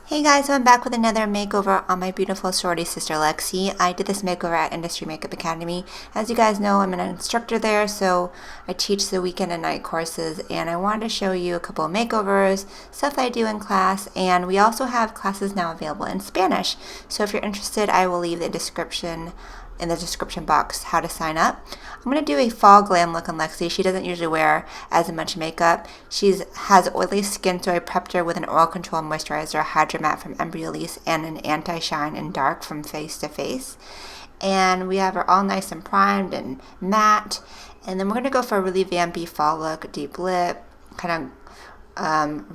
Hey guys, so I'm back with another makeover on my beautiful sorority sister Lexi. I did this makeover at Industry Makeup Academy. As you guys know, I'm an instructor there, so I teach the weekend and night courses, and I wanted to show you a couple of makeovers, stuff I do in class, and we also have classes now available in Spanish. So if you're interested, I will leave the description in the description box how to sign up. I'm going to do a fall glam look on Lexi. She doesn't usually wear as much makeup. She has oily skin, so I prepped her with an oil control moisturizer, Hydra Matte from Embryolisse, and an anti-shine in dark from Face to Face. And we have her all nice and primed and matte. And then we're going to go for a really vampy fall look, deep lip, kind of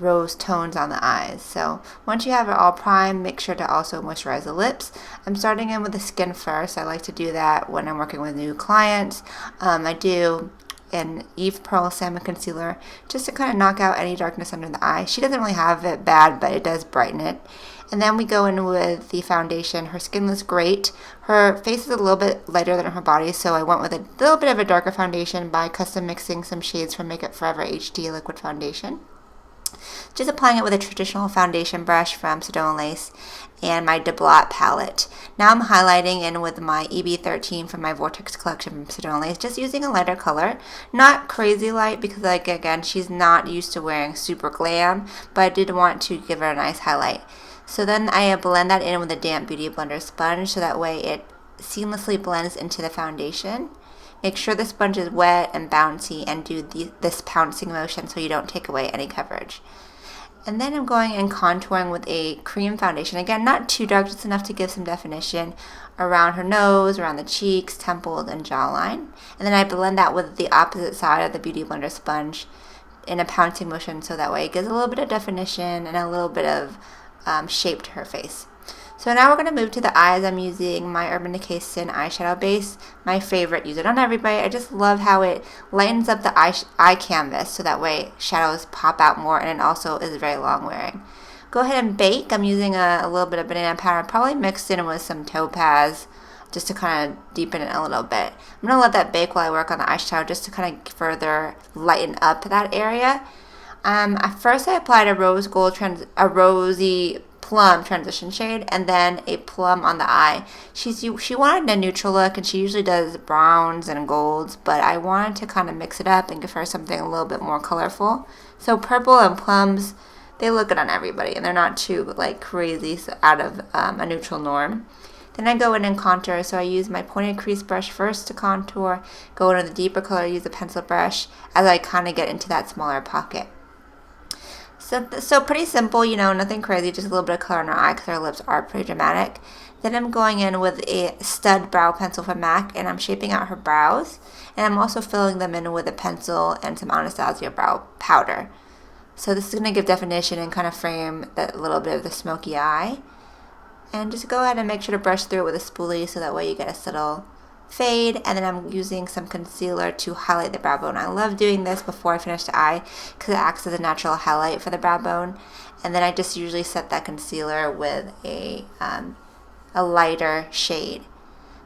rose tones on the eyes. So once you have it all primed, make sure to also moisturize the lips. I'm starting in with the skin first. I like to do that when I'm working with new clients. I do an Eve Pearl Salmon Concealer just to kind of knock out any darkness under the eye. She doesn't really have it bad, but it does brighten it. And then we go in with the foundation. Her skin looks great. Her face is a little bit lighter than her body, so I went with a little bit of a darker foundation by custom mixing some shades from Makeup Forever HD Liquid Foundation. Just applying it with a traditional foundation brush from Sedona Lace and my De Blot palette. Now I'm highlighting in with my EB13 from my Vortex collection from Sedona Lace, just using a lighter color. Not crazy light because, like, again, she's not used to wearing super glam, but I did want to give her a nice highlight. So then I blend that in with a damp Beauty Blender sponge so that way it seamlessly blends into the foundation. Make sure the sponge is wet and bouncy and do this pouncing motion so you don't take away any coverage. And then I'm going and contouring with a cream foundation. Again, not too dark, just enough to give some definition around her nose, around the cheeks, temples, and jawline. And then I blend that with the opposite side of the Beauty Blender sponge in a pouncing motion so that way it gives a little bit of definition and a little bit of shape to her face. So now we're going to move to the eyes. I'm using my Urban Decay Sin eyeshadow base, my favorite. Use it on everybody. I just love how it lightens up the eye canvas so that way shadows pop out more, and it also is very long wearing. Go ahead and bake. I'm using a little bit of banana powder, probably mixed in with some topaz just to kind of deepen it a little bit. I'm going to let that bake while I work on the eyeshadow just to kind of further lighten up that area. At first I applied a rosy plum transition shade and then a plum on the eye. She wanted a neutral look, and she usually does browns and golds, but I wanted to kind of mix it up and give her something a little bit more colorful. So purple and plums, they look good on everybody, and they're not too like crazy out of a neutral norm. Then I go in and contour, so I use my pointed crease brush first to contour, go into the deeper color, use a pencil brush as I kind of get into that smaller pocket. So pretty simple, nothing crazy, just a little bit of color in her eye because her lips are pretty dramatic. Then I'm going in with a stud brow pencil from MAC, and I'm shaping out her brows. And I'm also filling them in with a pencil and some Anastasia brow powder. So this is going to give definition and kind of frame that little bit of the smoky eye. And just go ahead and make sure to brush through it with a spoolie so that way you get a subtle fade. And then I'm using some concealer to highlight the brow bone. I love doing this before I finish the eye because it acts as a natural highlight for the brow bone. And then I just usually set that concealer with a lighter shade.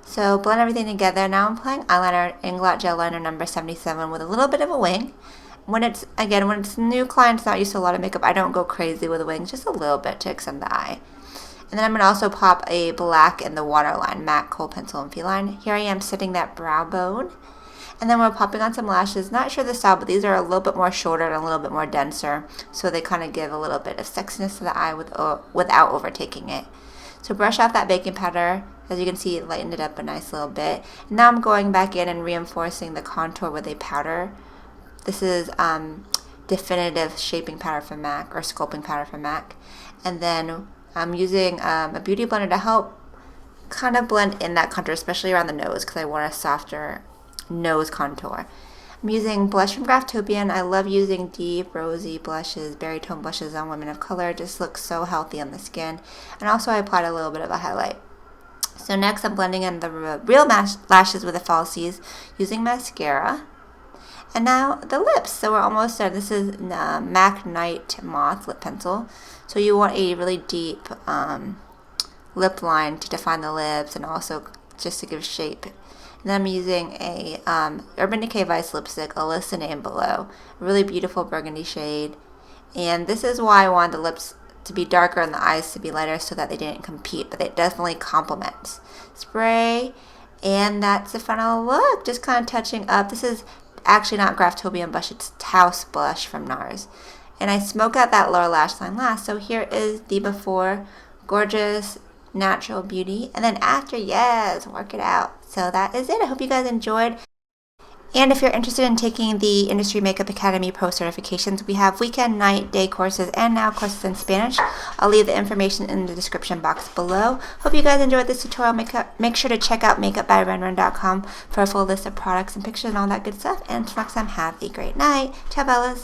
So blend everything together. Now I'm applying eyeliner, Inglot Gel Liner number 77 with a little bit of a wing. When it's new clients not used to a lot of makeup, I don't go crazy with wings, just a little bit to extend the eye. And then I'm going to also pop a black in the waterline, MAC Kohl Pencil and Feline. Here I am setting that brow bone. And then we're popping on some lashes. Not sure the style, but these are a little bit more shorter and a little bit more denser. So they kind of give a little bit of sexiness to the eye without overtaking it. So brush off that baking powder. As you can see, it lightened it up a nice little bit. And now I'm going back in and reinforcing the contour with a powder. This is definitive shaping powder from MAC, or sculpting powder from MAC. And then I'm using a beauty blender to help kind of blend in that contour, especially around the nose because I want a softer nose contour. I'm using blush from Graftopian. I love using deep rosy blushes, berry tone blushes on women of color. It just looks so healthy on the skin. And also I applied a little bit of a highlight. So next I'm blending in the real lashes with the falsies using mascara. And now the lips. So we're almost done. This is MAC Night Moth Lip Pencil. So you want a really deep lip line to define the lips and also just to give shape. And then I'm using a Urban Decay Vice lipstick. I'll list the name below. A really beautiful burgundy shade. And this is why I want the lips to be darker and the eyes to be lighter so that they didn't compete, but they definitely complement. Spray, and that's the final look. Just kind of touching up. This is actually not Graftobian blush, it's Taos blush from NARS. And I smoke out that lower lash line last. So here is the before, gorgeous, natural beauty. And then after, yes, work it out. So that is it. I hope you guys enjoyed. And if you're interested in taking the Industry Makeup Academy Pro certifications, we have weekend, night, day courses, and now courses in Spanish. I'll leave the information in the description box below. Hope you guys enjoyed this tutorial. Make sure to check out makeupbyrenren.com for a full list of products and pictures and all that good stuff. And until next time, have a great night. Ciao, Bellas.